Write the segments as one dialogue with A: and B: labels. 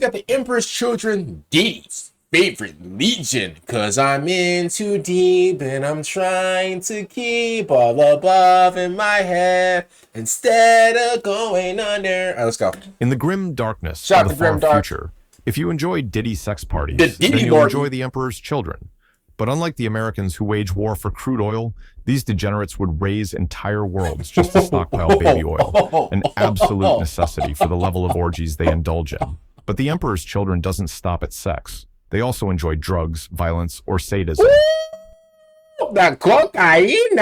A: we got the Emperor's Children, Diddy's favorite legion. Cause I'm in too deep and I'm trying to keep all above in my head instead of going under. All right, let's go.
B: In the grim darkness
A: Shout
B: of
A: out
B: the
A: to
B: far
A: Grim Dark.
B: future, if you enjoy Diddy sex parties,
A: The Diddy
B: then you'll
A: Lord.
B: enjoy the Emperor's Children. But unlike the Americans who wage war for crude oil, these degenerates would raise entire worlds just to stockpile baby oil, an absolute necessity for the level of orgies they indulge in. But the Emperor's Children doesn't stop at sex. They also enjoy drugs, violence, or sadism.
A: That cocaine.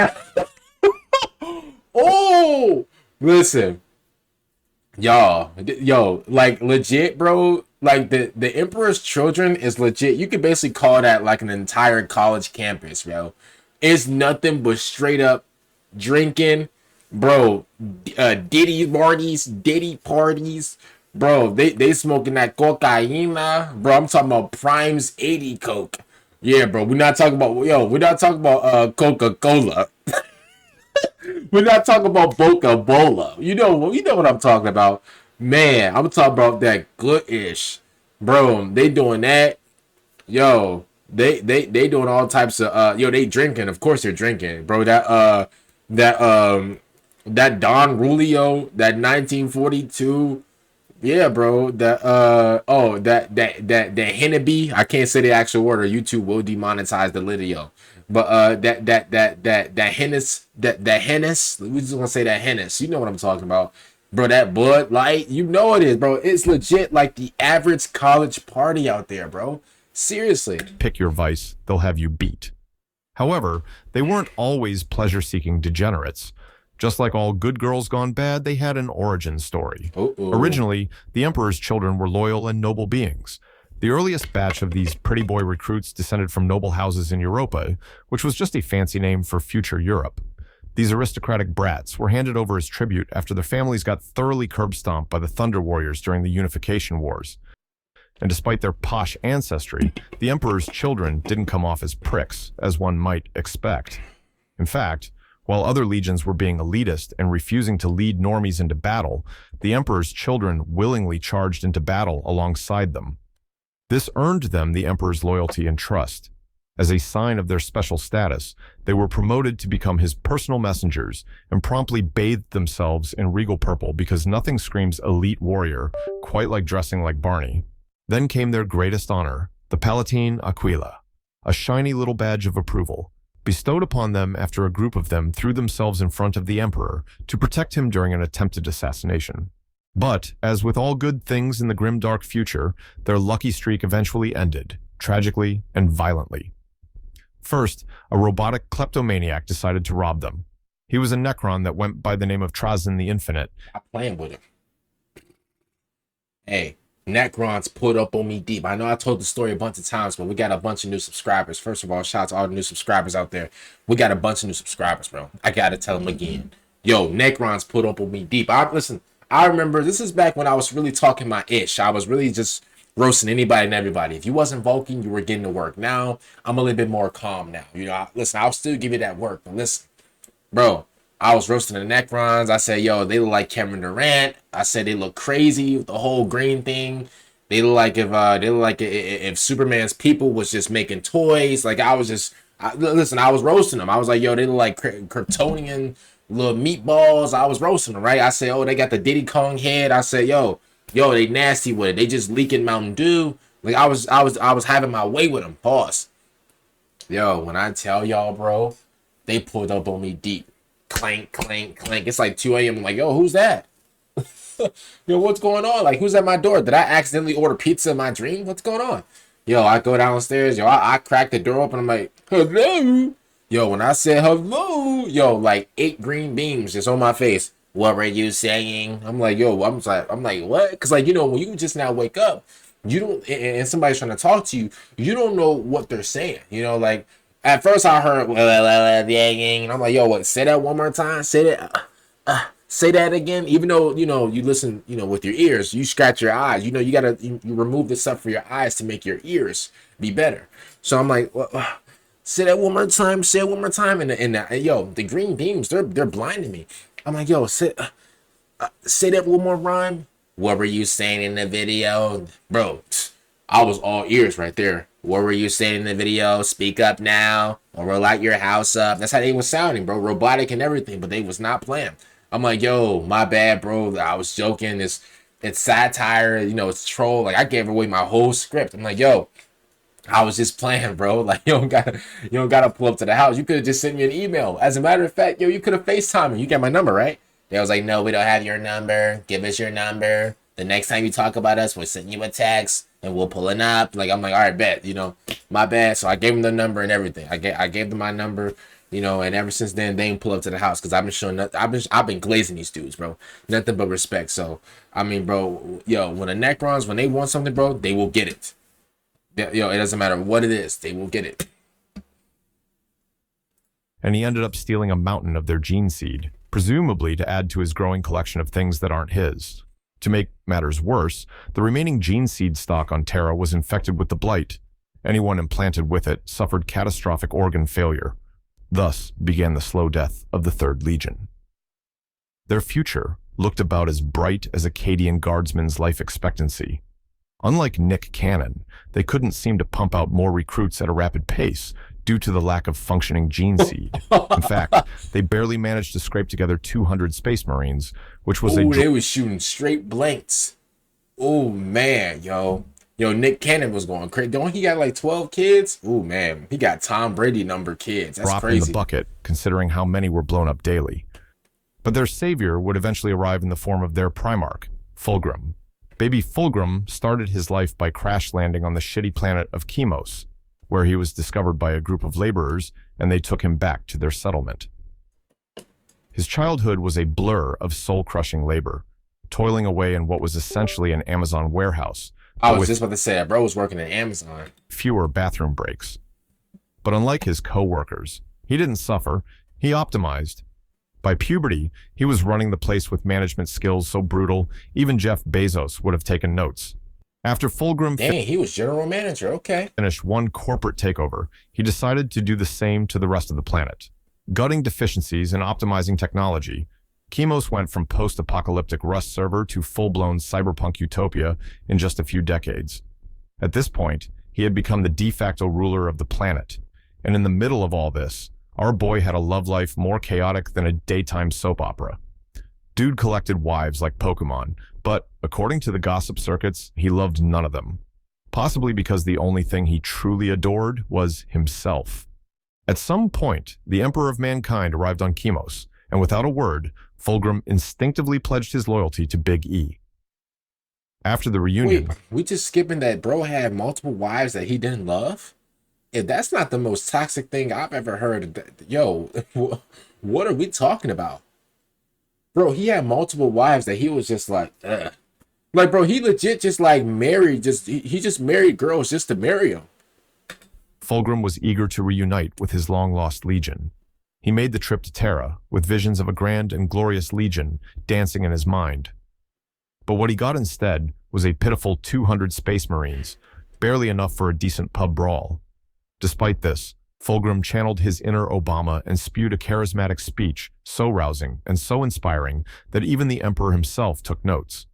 A: Oh, listen, y'all, yo, like legit, bro. Like the Emperor's Children is legit. You could basically call that like an entire college campus, bro. It's nothing but straight up drinking, bro. Diddy parties, bro. They smoking that cocaine, bro. I'm talking about Prime's 80 Coke. Yeah, bro. We're not talking about Coca-Cola. We're not talking about Boca-Bola. You know what I'm talking about. Man, I'm talking about that good-ish. Bro, they doing that. Yo, they doing all types of they drinking. Of course they're drinking. Bro, that Don Julio, that 1942. Yeah, bro. That Henneby. I can't say the actual word or YouTube will demonetize the video. But that Hennis, that Hennis, we just want to say that Hennis. You know what I'm talking about. Bro, that Bud Light, you know it is, bro. It's legit like the average college party out there, bro. Seriously.
B: Pick your vice, they'll have you beat. However, they weren't always pleasure-seeking degenerates. Just like all good girls gone bad, they had an origin story. Originally, the Emperor's Children were loyal and noble beings. The earliest batch of these pretty boy recruits descended from noble houses in Europa, which was just a fancy name for future Europe. These aristocratic brats were handed over as tribute after their families got thoroughly curb-stomped by the Thunder Warriors during the Unification Wars. And despite their posh ancestry, the Emperor's Children didn't come off as pricks, as one might expect. In fact, while other legions were being elitist and refusing to lead normies into battle, the Emperor's Children willingly charged into battle alongside them. This earned them the Emperor's loyalty and trust. As a sign of their special status, they were promoted to become his personal messengers and promptly bathed themselves in regal purple because nothing screams elite warrior quite like dressing like Barney. Then came their greatest honor, the Palatine Aquila, a shiny little badge of approval, bestowed upon them after a group of them threw themselves in front of the Emperor to protect him during an attempted assassination. But, as with all good things in the grim dark future, their lucky streak eventually ended, tragically and violently. First, a robotic kleptomaniac decided to rob them. He was a Necron that went by the name of Trazyn the Infinite.
A: I'm playing with him. Hey, Necrons put up on me deep. I know I told the story a bunch of times, but we got a bunch of new subscribers. First of all, shout out to all the new subscribers out there. We got a bunch of new subscribers, bro. I gotta tell them again. Yo, Necrons put up on me deep. Listen, I remember this is back when I was really talking my ish. I was really just roasting anybody and everybody. If you wasn't Vulcan, you were getting to work. Now, I'm a little bit more calm now. You know, listen, I'll still give you that work. But listen, bro, I was roasting the Necrons. I said, yo, they look like Kevin Durant. I said they look crazy with the whole green thing. They look like if Superman's people was just making toys. Like I was roasting them. I was like, yo, they look like Kryptonian little meatballs. I was roasting them, right? I said, oh, they got the Diddy Kong head. I said, yo, they nasty with it. They just leaking Mountain Dew. Like I was having my way with them. Pause. Yo, when I tell y'all, bro, they pulled up on me deep. Clank, clank, clank. It's like 2 a.m. I'm like, yo, who's that? Yo, what's going on? Like, who's at my door? Did I accidentally order pizza in my dream? What's going on? Yo, I go downstairs. Yo, I crack the door open. I'm like, hello. Yo, when I said hello, yo, like 8 green beams just on my face. What were you saying? I'm like, yo, I'm like, what? Because, like, you know, when you just now wake up, you don't, and somebody's trying to talk to you, you don't know what they're saying. You know, like, at first I heard, and I'm like, yo, what? Say that one more time. Say that again. Even though, you know, you listen, you know, with your ears, you scratch your eyes. You know, you remove this stuff for your eyes to make your ears be better. So I'm like, say that one more time. Say it one more time. And yo, the green beams, they're blinding me. I'm like, yo, say that one more rhyme. What were you saying in the video? Bro, I was all ears right there. What were you saying in the video? Speak up now, or we'll light your house up. That's how they was sounding, bro. Robotic and everything, but they was not playing. I'm like, yo, my bad, bro. I was joking. It's satire, you know, it's troll. Like, I gave away my whole script. I'm like, yo, I was just playing, bro. Like, you don't gotta pull up to the house. You could have just sent me an email. As a matter of fact, yo, you could have FaceTimed me. You got my number, right? They was like, no, we don't have your number. Give us your number. The next time you talk about us, we'll send you a text and we'll pull it up. Like, I'm like, all right, bet, you know, my bad. So I gave them the number and everything. I gave them my number, you know, and ever since then, they ain't pull up to the house because I've been showing up. I've been glazing these dudes, bro. Nothing but respect. So, I mean, bro, yo, when the Necrons, when they want something, bro, they will get it. Yo, it doesn't matter what it is, they will get it.
B: And he ended up stealing a mountain of their gene seed, presumably to add to his growing collection of things that aren't his. To make matters worse, the remaining gene seed stock on Terra was infected with the blight. Anyone implanted with it suffered catastrophic organ failure. Thus began the slow death of the Third Legion. Their future looked about as bright as Akkadian guardsmen's life expectancy. Unlike Nick Cannon, they couldn't seem to pump out more recruits at a rapid pace due to the lack of functioning gene seed. In fact, they barely managed to scrape together 200 Space Marines, which was
A: they was shooting straight blanks. Oh, man, yo. Yo, Nick Cannon was going crazy. Don't he got like 12 kids? Oh, man, he got Tom Brady number kids. That's
B: drop
A: crazy.
B: In the bucket, considering how many were blown up daily. But their savior would eventually arrive in the form of their Primarch, Fulgrim. Baby Fulgrim started his life by crash landing on the shitty planet of Chemos, where he was discovered by a group of laborers and they took him back to their settlement. His childhood was a blur of soul-crushing labor, toiling away in what was essentially an Amazon warehouse.
A: I was just about to say, bro was working at Amazon.
B: Fewer bathroom breaks. But unlike his co-workers, he didn't suffer, he optimized. By puberty, he was running the place with management skills so brutal, even Jeff Bezos would have taken notes. After Fulgrim
A: he was general manager, okay.
B: Finished one corporate takeover, he decided to do the same to the rest of the planet. Gutting deficiencies and optimizing technology, Chemos went from post-apocalyptic Rust server to full-blown cyberpunk utopia in just a few decades. At this point, he had become the de facto ruler of the planet. And in the middle of all this, our boy had a love life more chaotic than a daytime soap opera. Dude collected wives like Pokemon, but according to the gossip circuits, he loved none of them. Possibly because the only thing he truly adored was himself. At some point, the Emperor of Mankind arrived on Chemos, and without a word, Fulgrim instinctively pledged his loyalty to Big E. After the reunion...
A: Wait, we just skipping that bro had multiple wives that he didn't love? If that's not the most toxic thing I've ever heard, yo, what are we talking about? Bro, he had multiple wives that he was just like, ugh. Like, bro, he legit just like married, he just married girls just to marry them.
B: Fulgrim was eager to reunite with his long-lost legion. He made the trip to Terra with visions of a grand and glorious legion dancing in his mind. But what he got instead was a pitiful 200 Space Marines, barely enough for a decent pub brawl. Despite this, Fulgrim channeled his inner Obama and spewed a charismatic speech so rousing and so inspiring that even the Emperor himself took notes.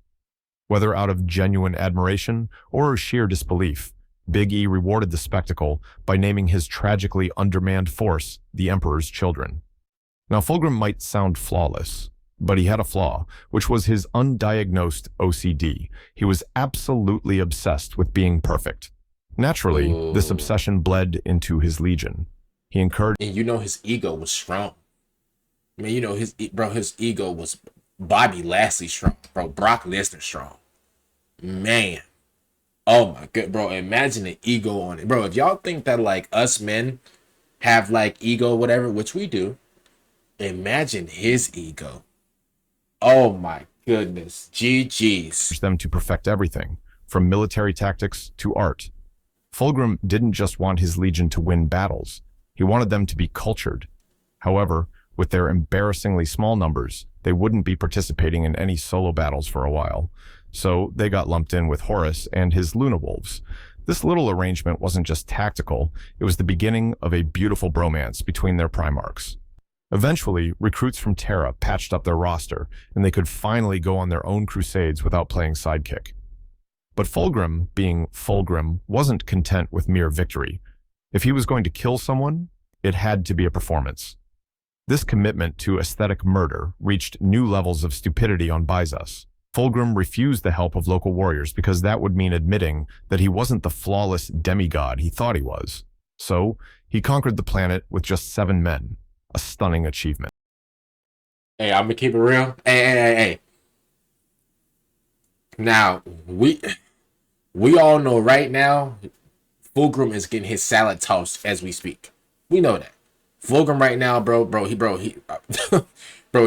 B: Whether out of genuine admiration or sheer disbelief, Big E rewarded the spectacle by naming his tragically undermanned force the Emperor's Children. Now, Fulgrim might sound flawless, but he had a flaw, which was his undiagnosed OCD. He was absolutely obsessed with being perfect. Naturally, this obsession bled into his legion. He incurred...
A: And you know his ego was strong. I mean, you know, his ego was Bobby Lashley strong. Bro, Brock Lesnar strong. Man. Oh my god, bro, imagine the ego on it. Bro, if y'all think that, like, us men have, like, ego, whatever, which we do, imagine his ego. Oh my goodness. GG's.
B: ...them to perfect everything, from military tactics to art. Fulgrim didn't just want his legion to win battles. He wanted them to be cultured. However, with their embarrassingly small numbers, they wouldn't be participating in any solo battles for a while. So they got lumped in with Horus and his Lunawolves. This little arrangement wasn't just tactical, it was the beginning of a beautiful bromance between their Primarchs. Eventually, recruits from Terra patched up their roster, and they could finally go on their own crusades without playing sidekick. But Fulgrim, being Fulgrim, wasn't content with mere victory. If he was going to kill someone, it had to be a performance. This commitment to aesthetic murder reached new levels of stupidity on Bizas. Fulgrim refused the help of local warriors because that would mean admitting that he wasn't the flawless demigod he thought he was. So, he conquered the planet with just 7 men, a stunning achievement.
A: Hey, I'm gonna keep it real. Hey. Now, we all know right now, Fulgrim is getting his salad tossed as we speak. We know that. Fulgrim right now,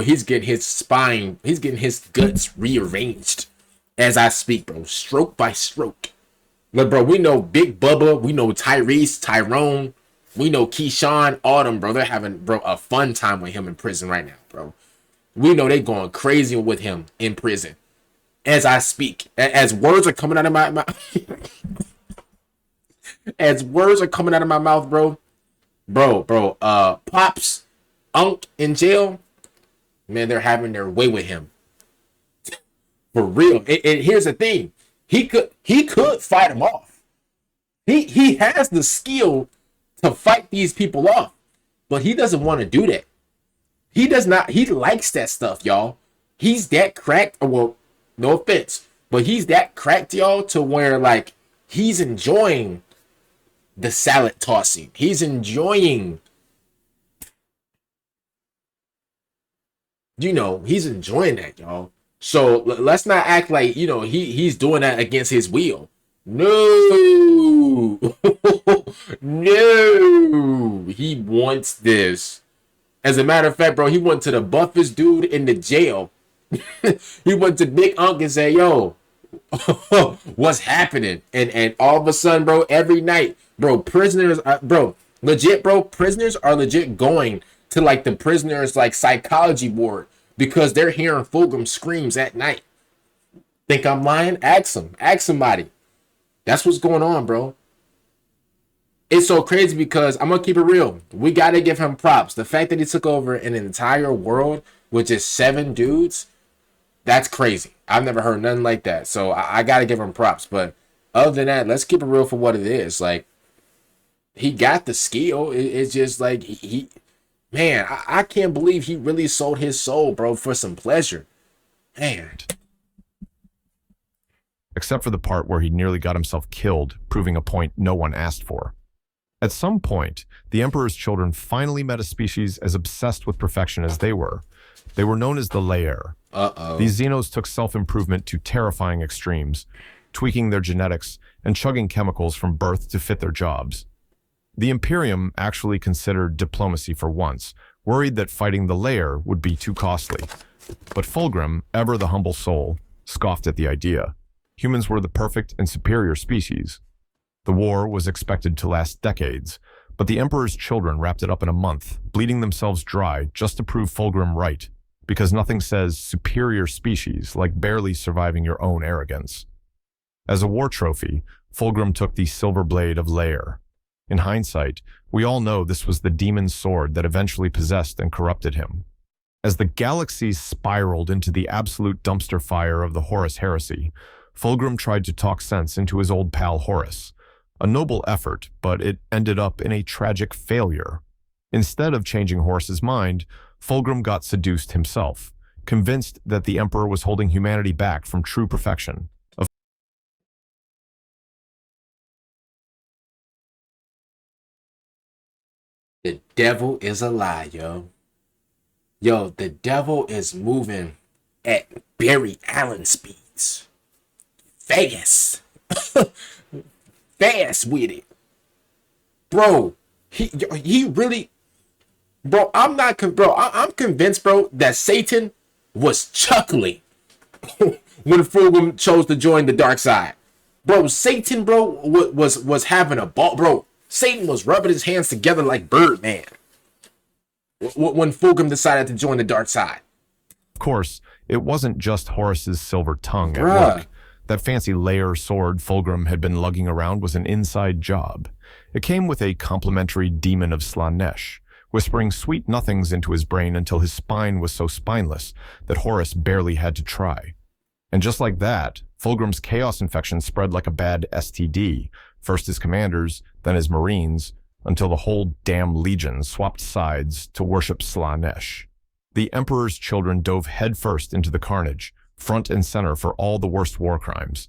A: he's getting his spine, he's getting his guts rearranged as I speak, bro. Stroke by stroke. Look, bro, we know Big Bubba, we know Tyrese, Tyrone, we know Keyshawn, all them, bro. They're having, bro, a fun time with him in prison right now, bro. We know they going crazy with him in prison as I speak. As words are coming out of my mouth, as words are coming out of my mouth, bro. Pops, Unc in jail, man, they're having their way with him. For real. And here's the thing. He could fight him off. He has the skill to fight these people off, but he doesn't want to do that. He does not. He likes that stuff, y'all. He's that cracked. Well, no offense, but he's that cracked, y'all, to where like he's enjoying the salad tossing. He's enjoying, he's enjoying that, y'all. So let's not act like, he's doing that against his will. No, no, he wants this. As a matter of fact, bro, he went to the buffest dude in the jail. He went to Big Unc and said, yo, what's happening? And all of a sudden, bro, every night, bro, prisoners are legit going to like the prisoners like psychology ward because they're hearing Fulgrim screams at night. Think I'm lying? Ask somebody. That's what's going on, bro. It's so crazy because I'm gonna keep it real. We gotta give him props. The fact that he took over an entire world with just 7 dudes, that's crazy. I've never heard nothing like that. So I gotta give him props. But other than that, let's keep it real for what it is. Like, he got the skill. It's just like man, I can't believe he really sold his soul, bro, for some pleasure. Man.
B: Except for the part where he nearly got himself killed, proving a point no one asked for. At some point, the Emperor's children finally met a species as obsessed with perfection as they were. They were known as the Lair. These Xenos took self-improvement to terrifying extremes, tweaking their genetics and chugging chemicals from birth to fit their jobs. The Imperium actually considered diplomacy for once, worried that fighting the Lair would be too costly. But Fulgrim, ever the humble soul, scoffed at the idea. Humans were the perfect and superior species. The war was expected to last decades, but the Emperor's children wrapped it up in a month, bleeding themselves dry just to prove Fulgrim right, because nothing says superior species like barely surviving your own arrogance. As a war trophy, Fulgrim took the silver blade of Lair. In hindsight, we all know this was the demon's sword that eventually possessed and corrupted him. As the galaxies spiraled into the absolute dumpster fire of the Horus heresy, Fulgrim tried to talk sense into his old pal Horus. A noble effort, but it ended up in a tragic failure. Instead of changing Horus's mind, Fulgrim got seduced himself, convinced that the Emperor was holding humanity back from true perfection.
A: The devil is a lie, yo. Yo, the devil is moving at Barry Allen speeds. Fast. Fast with it. Bro, he really, bro, I'm convinced, bro, that Satan was chuckling when Fulgrim chose to join the dark side. Bro, Satan, bro, was having a ball, bro. Satan was rubbing his hands together like Birdman when Fulgrim decided to join the dark side.
B: Of course, it wasn't just Horus's silver tongue at
A: Bruh.
B: work. That fancy Lair sword Fulgrim had been lugging around was an inside job. It came with a complimentary demon of Slanesh, whispering sweet nothings into his brain until his spine was so spineless that Horus barely had to try. And just like that, Fulgrim's chaos infection spread like a bad STD, first his commanders, then his marines, until the whole damn legion swapped sides to worship Slaanesh. The Emperor's children dove headfirst into the carnage, front and center for all the worst war crimes.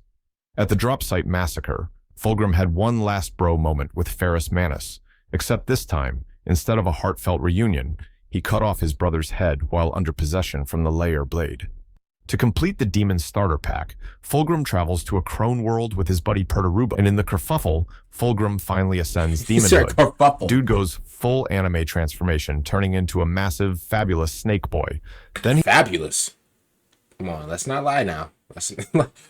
B: At the drop site massacre, Fulgrim had one last bro moment with Ferrus Manus, except this time, instead of a heartfelt reunion, he cut off his brother's head while under possession from the Layer Blade. To complete the demon starter pack, Fulgrim travels to a crone world with his buddy Perturuba, and in the kerfuffle, Fulgrim finally ascends demonhood. Dude goes full anime transformation, turning into a massive, fabulous snake boy. Then
A: Fabulous? Come on, let's not lie now.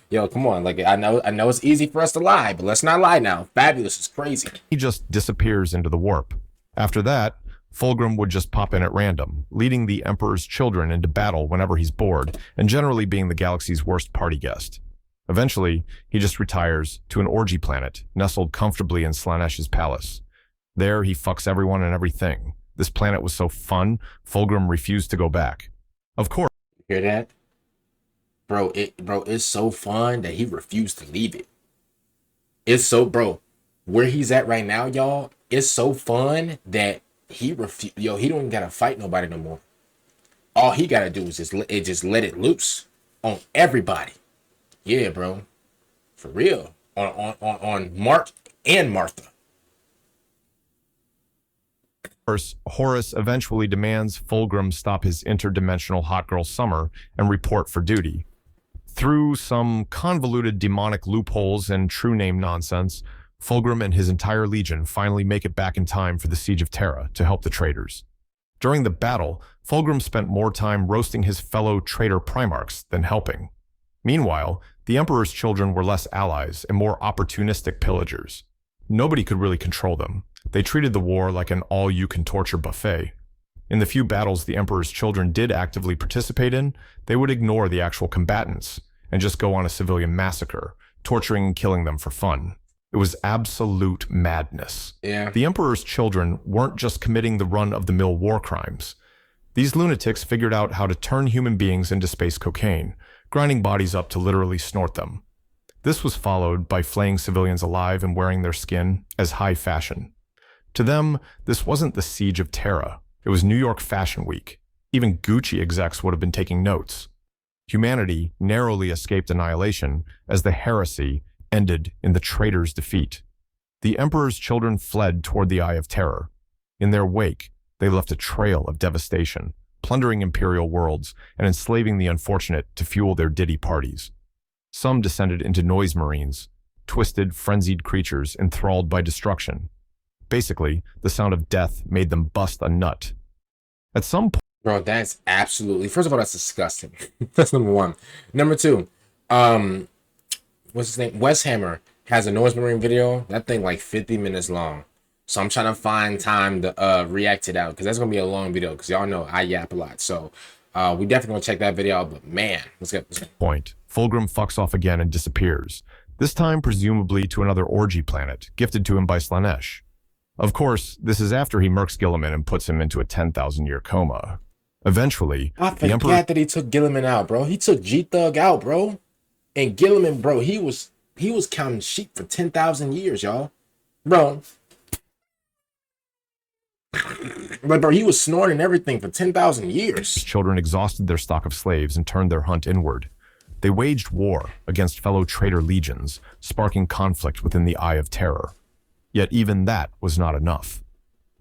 A: Yo, come on. Like, I know it's easy for us to lie, but let's not lie now. Fabulous is crazy.
B: He just disappears into the warp. After that, Fulgrim would just pop in at random, leading the Emperor's children into battle whenever he's bored, and generally being the galaxy's worst party guest. Eventually, he just retires to an orgy planet, nestled comfortably in Slaanesh's palace. There, he fucks everyone and everything. This planet was so fun, Fulgrim refused to go back. Of course.
A: Hear that? Bro, it's so fun that he refused to leave it. It's so, bro, where he's at right now, y'all, it's so fun that he refused. Yo, he don't even gotta fight nobody no more. All he gotta do is just let it loose on everybody. Yeah, bro, for real. On Mark and Martha.
B: Of course, Horus eventually demands Fulgrim stop his interdimensional hot girl summer and report for duty. Through some convoluted demonic loopholes and true name nonsense, Fulgrim and his entire legion finally make it back in time for the siege of Terra to help the traitors. During the battle, Fulgrim spent more time roasting his fellow traitor primarchs than helping. Meanwhile, the Emperor's children were less allies and more opportunistic pillagers. Nobody could really control them. They treated the war like an all-you-can-torture buffet. In the few battles the Emperor's children did actively participate in, they would ignore the actual combatants and just go on a civilian massacre, torturing and killing them for fun. It was absolute madness.
A: Yeah.
B: The Emperor's children weren't just committing the run-of-the-mill war crimes. These lunatics figured out how to turn human beings into space cocaine, grinding bodies up to literally snort them. This was followed by flaying civilians alive and wearing their skin as high fashion. To them, this wasn't the siege of Terra. It was New York Fashion Week. Even Gucci execs would have been taking notes. Humanity narrowly escaped annihilation as the heresy ended in the traitors' defeat. The Emperor's children fled toward the Eye of Terror. In their wake, they left a trail of devastation, plundering imperial worlds and enslaving the unfortunate to fuel their Diddy parties. Some descended into noise marines, twisted, frenzied creatures enthralled by destruction. Basically, the sound of death made them bust a nut. At some point,
A: bro, that's absolutely, first of all, that's disgusting. That's number one. Number two, what's his name? Wes Hammer has a Noise Marine video. That thing like 50 minutes long. So I'm trying to find time to react it out, because that's gonna be a long video, because y'all know I yap a lot. So we definitely gonna check that video out. But man, let's go.
B: Point. Fulgrim fucks off again and disappears. This time presumably to another orgy planet, gifted to him by Slaanesh. Of course, this is after he murks Guilliman and puts him into a 10,000-year coma. Eventually,
A: I forgot that he took Guilliman out, bro. He took G-Thug out, bro. And Guilliman, bro, he was counting sheep for 10,000 years, y'all. Bro. But, bro, he was snorting everything for 10,000 years.
B: Children exhausted their stock of slaves and turned their hunt inward. They waged war against fellow traitor legions, sparking conflict within the Eye of Terror. Yet even that was not enough.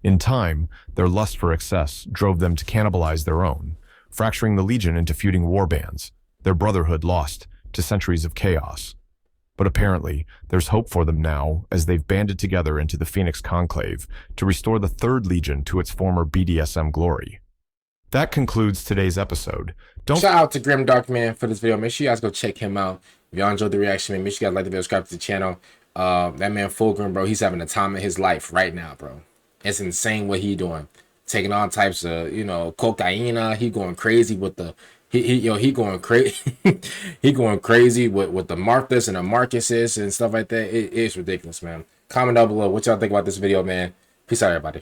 B: In time, their lust for excess drove them to cannibalize their own, fracturing the legion into feuding warbands, their brotherhood lost to centuries of chaos. But apparently, there's hope for them now as they've banded together into the Phoenix Conclave to restore the Third Legion to its former BDSM glory. That concludes today's episode.
A: Shout out to Grim Dark Man for this video. Make sure you guys go check him out. If y'all enjoyed the reaction, man, make sure you guys like the video, subscribe to the channel. That man Fulgrim, bro, he's having the time of his life right now, bro. It's insane what he doing. Taking all types of, cocaine. He going crazy with the he going crazy. He going crazy with the Marthas and the Marcuses and stuff like that. It's ridiculous, man. Comment down below what y'all think about this video, man. Peace out, everybody.